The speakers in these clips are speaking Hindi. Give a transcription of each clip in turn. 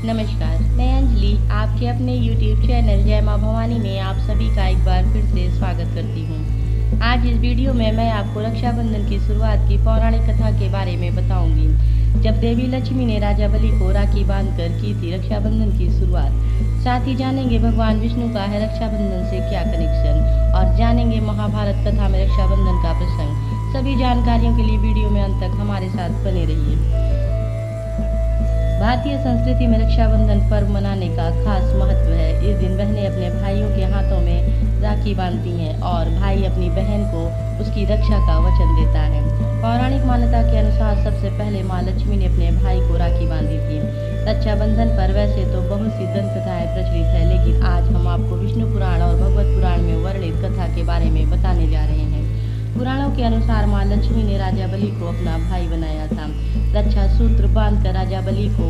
नमस्कार, मैं अंजलि आपके अपने YouTube चैनल जय माँ भवानी में आप सभी का एक बार फिर से स्वागत करती हूँ। आज इस वीडियो में मैं आपको रक्षाबंधन की शुरुआत की पौराणिक कथा के बारे में बताऊंगी। जब देवी लक्ष्मी ने राजा बलि को राखी बांधकर की थी रक्षाबंधन की शुरुआत। साथ ही जानेंगे भगवान विष्णु का है रक्षाबंधन से क्या कनेक्शन और जानेंगे महाभारत कथा में रक्षाबंधन का प्रसंग। सभी जानकारियों के लिए वीडियो में अंत तक हमारे साथ बने रहिए। भारतीय संस्कृति में रक्षाबंधन पर्व मनाने का खास महत्व है। इस दिन बहनें अपने भाइयों के हाथों में राखी बांधती हैं और भाई अपनी बहन को उसकी रक्षा का वचन देता है। पौराणिक मान्यता के अनुसार सबसे पहले माँ लक्ष्मी ने अपने भाई को राखी बांधी थी। रक्षाबंधन पर वैसे तो बहुत सी दंत कथाएं प्रचलित है, लेकिन आज हम आपको विष्णु पुराण और भगवत पुराण में वर्णित कथा के बारे में बताने जा रहे हैं। पुराणों के अनुसार माँ लक्ष्मी ने राजा बलि को अपना भाई बनाया था। रक्षा सूत्र बांधकर राजा बलि को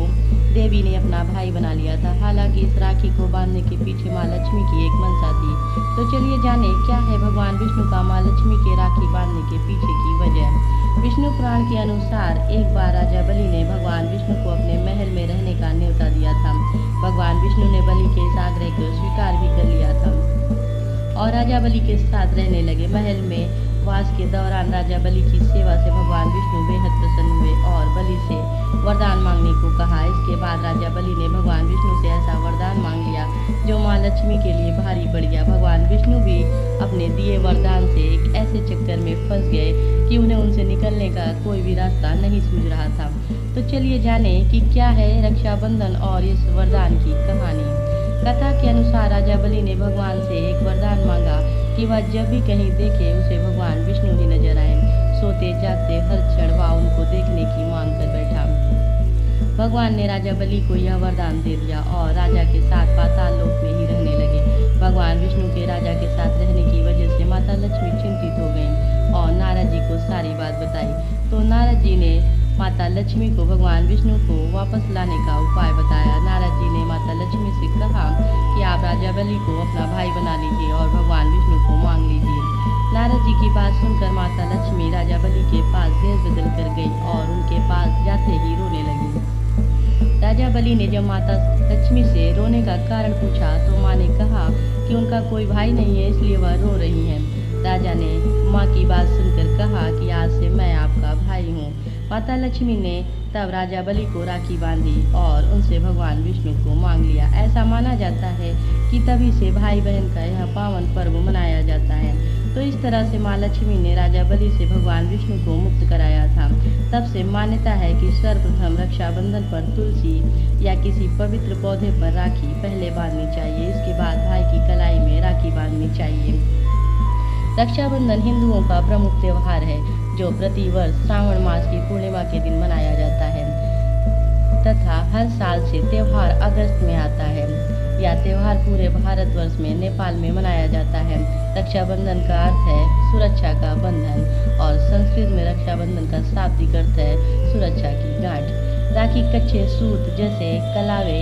देवी ने अपना भाई बना लिया था। हालांकि इस राखी को बांधने के पीछे माँ लक्ष्मी की एक मंशा थी। तो चलिए जाने क्या है भगवान विष्णु का माँ लक्ष्मी के राखी बांधने के पीछे की वजह। विष्णु पुराण के अनुसार एक बार राजा बलि ने भगवान विष्णु को अपने महल में रहने का न्योता दिया था। भगवान विष्णु ने बलि के इस आग्रह को स्वीकार भी कर लिया था और राजा बलि के साथ रहने लगे। महल में वास के दौरान राजा बलि की सेवा से भगवान विष्णु बेहद प्रसन्न हुए और बलि से वरदान मांगने को कहा। इसके बाद राजा बलि ने भगवान विष्णु से ऐसा वरदान मांग लिया जो माँ लक्ष्मी के लिए भारी पड़ गया। भगवान विष्णु भी अपने दिए वरदान से एक ऐसे चक्कर में फंस गए कि उन्हें उनसे निकलने का कोई भी रास्ता नहीं सूझ रहा था। तो चलिए जाने कि क्या है रक्षाबंधन और इस वरदान की कहानी। कथा के अनुसार राजा बलि ने भगवान से एक वरदान मांगा कि वह जब भी कहीं देखे उसे भगवान विष्णु ही नजर आए। सोते जागते हर क्षण वह उनको देखने की मांग कर बैठा। भगवान ने राजा बलि को यह वरदान दे दिया और राजा के साथ पाताल लोक में ही रहने लगे। भगवान विष्णु के राजा के साथ रहने की वजह से माता लक्ष्मी चिंतित हो गईं और नारद जी को सारी बात बताई। तो नारद जी ने माता लक्ष्मी को भगवान विष्णु को वापस लाने का उपाय बताया। नारद जी ने माता लक्ष्मी से कहा कि आप राजा बलि को अपना भाई बना लीजिए और भगवान विष्णु को मांग लीजिए। नारद जी की बात सुनकर माता लक्ष्मी राजा बलि के पास भेष बदल कर गई और उनके पास जाते ही रोने लगी। राजा बलि ने जब माता लक्ष्मी से रोने का कारण पूछा तो माँ ने कहा कि उनका कोई भाई नहीं है, इसलिए वह रो रही हैं। राजा ने माँ की बात सुनकर कहा कि आज से मैं आपका भाई हूँ। माता लक्ष्मी ने तब राजा बलि को राखी बांधी और उनसे भगवान विष्णु को मांग लिया। ऐसा माना जाता है कि तभी से भाई बहन का यह पावन पर्व मनाया जाता है। तो इस तरह से माँ लक्ष्मी ने राजा बलि से भगवान विष्णु को मुक्त कराया था। तब से मान्यता है कि सर्वप्रथम रक्षाबंधन पर तुलसी या किसी पवित्र पौधे पर राखी पहले बांधनी चाहिए। इसके बाद भाई की कलाई में राखी बांधनी चाहिए। रक्षाबंधन हिंदुओं का प्रमुख त्योहार है जो प्रति वर्ष श्रावण मास की पूर्णिमा के दिन मनाया जाता है तथा हर साल से त्योहार अगस्त में आता है। यह त्योहार पूरे भारतवर्ष में नेपाल में मनाया जाता है। रक्षाबंधन का अर्थ है सुरक्षा का बंधन और संस्कृत में रक्षाबंधन का शाब्दिक अर्थ है सुरक्षा की गांठ। राखी कच्चे सूत जैसे कलावे,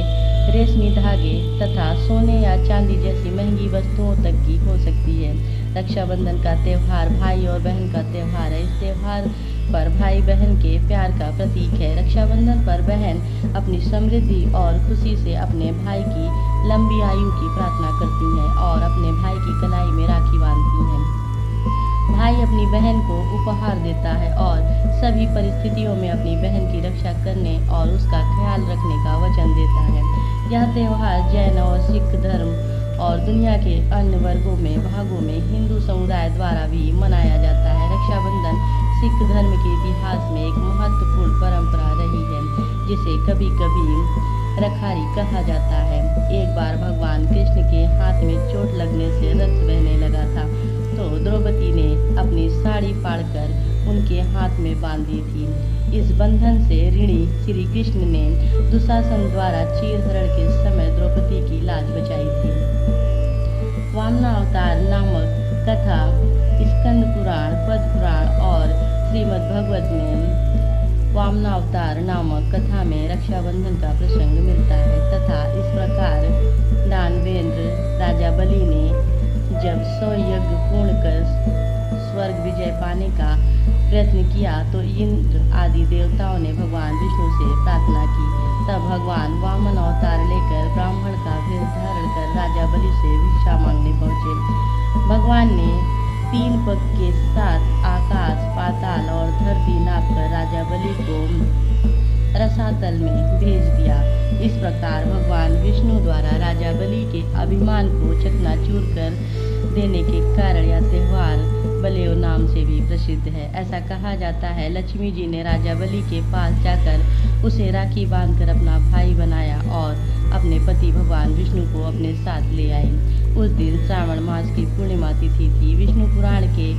रेशमी धागे तथा सोने या चांदी जैसी महंगी वस्तुओं तक की हो सकती है। रक्षाबंधन का त्यौहार भाई और बहन का त्यौहार है। इस त्यौहार पर भाई बहन के प्यार का प्रतीक है। रक्षाबंधन पर बहन अपनी समृद्धि और खुशी से अपने भाई की लंबी आयु की प्रार्थना करती हैं और अपने भाई की कलाई में राखी बांधती हैं। भाई अपनी बहन को उपहार देता है और सभी परिस्थितियों में अपनी बहन की रक्षा करने और उसका ख्याल रखने का वचन देता है। यह त्यौहार जैन और सिख धर्म और दुनिया के अन्य वर्गों में भागों में हिंदू समुदाय द्वारा भी मनाया जाता है। रक्षाबंधन सिख धर्म के इतिहास में एक महत्वपूर्ण परंपरा रही है जिसे कभी कभी रखारी कहा जाता है। एक बार भगवान कृष्ण के हाथ में चोट लगने से रक्त बहने लगा था तो द्रौपदी ने अपनी साड़ी फाड़कर उनके हाथ में बांधी थी। इस बंधन से ऋणी श्री कृष्ण ने दुशासन द्वारा चीरहरण के समय द्रौपदी की लाज बचाई थी। वामनावतार नामक कथा स्कंद पुराण, पद्म पुराण और श्रीमद् भागवत में वामनावतार नामक कथा में रक्षाबंधन का प्रसंग मिलता है तथा इस प्रकार दानवेंद्र राजा बलि ने जब 100 यज्ञ पूर्ण कर स्वर्ग विजय पाने का प्रयत्न किया तो इंद्र आदि देवताओं ने भगवान विष्णु से प्रार्थना की तब भगवान वामन अवतार लेकर ब्राह्मण का भेष धारण कर राजा बलि से भिक्षा मांगने पहुंचे। भगवान ने 3 पग के साथ आकाश, पाताल और धरती नापकर राजा बलि को रसातल में भेज दिया। इस प्रकार भगवान विष्णु द्वारा राजा बलि के अभिमान को चकनाचूर कर देने के कारण यह त्योहार बलियो नाम से भी प्रसिद्ध है। ऐसा कहा जाता है लक्ष्मी जी ने राजा बलि के पास जाकर उसे राखी बांधकर अपना भाई बनाया और अपने पति भगवान विष्णु को अपने साथ ले आई। उस दिन श्रावण मास की पूर्णिमा तिथि थी। विष्णु पुराण के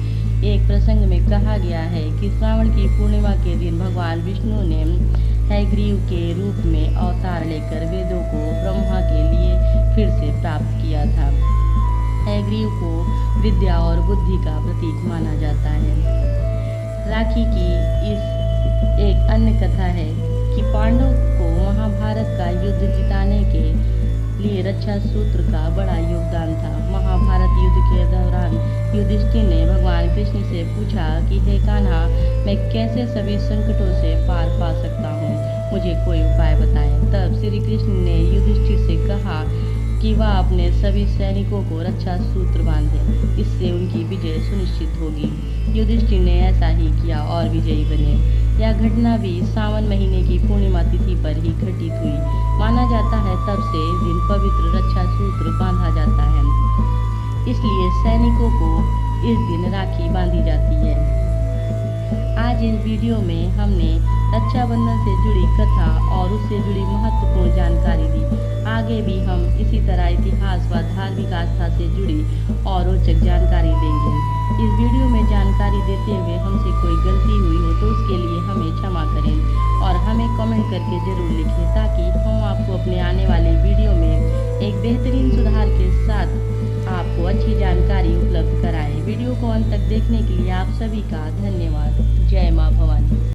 एक प्रसंग में कहा गया है कि श्रावण की पूर्णिमा के दिन भगवान विष्णु ने हयग्रीव के रूप में अवतार लेकर वेदों को ब्रह्मा के लिए फिर से प्राप्त किया था। हयग्रीव को विद्या और बुद्धि का प्रतीक माना जाता है। राखी की इस एक अन्य कथा है कि पांडवों को महाभारत का युद्ध जिताने के लिए रक्षा सूत्र का बड़ा योगदान था। महाभारत युद्ध के दौरान युधिष्ठिर ने भगवान कृष्ण से पूछा कि हे कान्हा, मैं कैसे सभी संकटों से पार पा सकता हूँ, मुझे कोई उपाय बताएं। तब श्री कृष्ण ने युधिष्ठिर से कहा कि वह अपने सभी सैनिकों को रक्षा सूत्र बांधे, इससे उनकी विजय सुनिश्चित होगी। युधिष्ठिर ने ऐसा ही किया और विजयी बने। यह घटना भी सावन महीने की पूर्णिमा तिथि पर ही घटित हुई। माना जाता है तब से इस दिन पवित्र रक्षा सूत्र बांधा जाता है, इसलिए सैनिकों को इस दिन राखी बांधी जाती है। आज इस वीडियो में हमने रक्षाबंधन से जुड़ी कथा और उससे जुड़ी महत्वपूर्ण जानकारी दी। आगे भी हम इसी तरह इतिहास व धार्मिक आस्था से जुड़ी और रोचक जानकारी देंगे। इस वीडियो में जानकारी देते हुए हमसे कोई गलती हुई हो तो उसके लिए हमें क्षमा करें और हमें कमेंट करके जरूर लिखें ताकि हम आपको अपने आने वाले वीडियो में एक बेहतरीन सुधार के साथ आपको अच्छी जानकारी उपलब्ध कराएं। वीडियो को अंत तक देखने के लिए आप सभी का धन्यवाद। जय मां भवानी।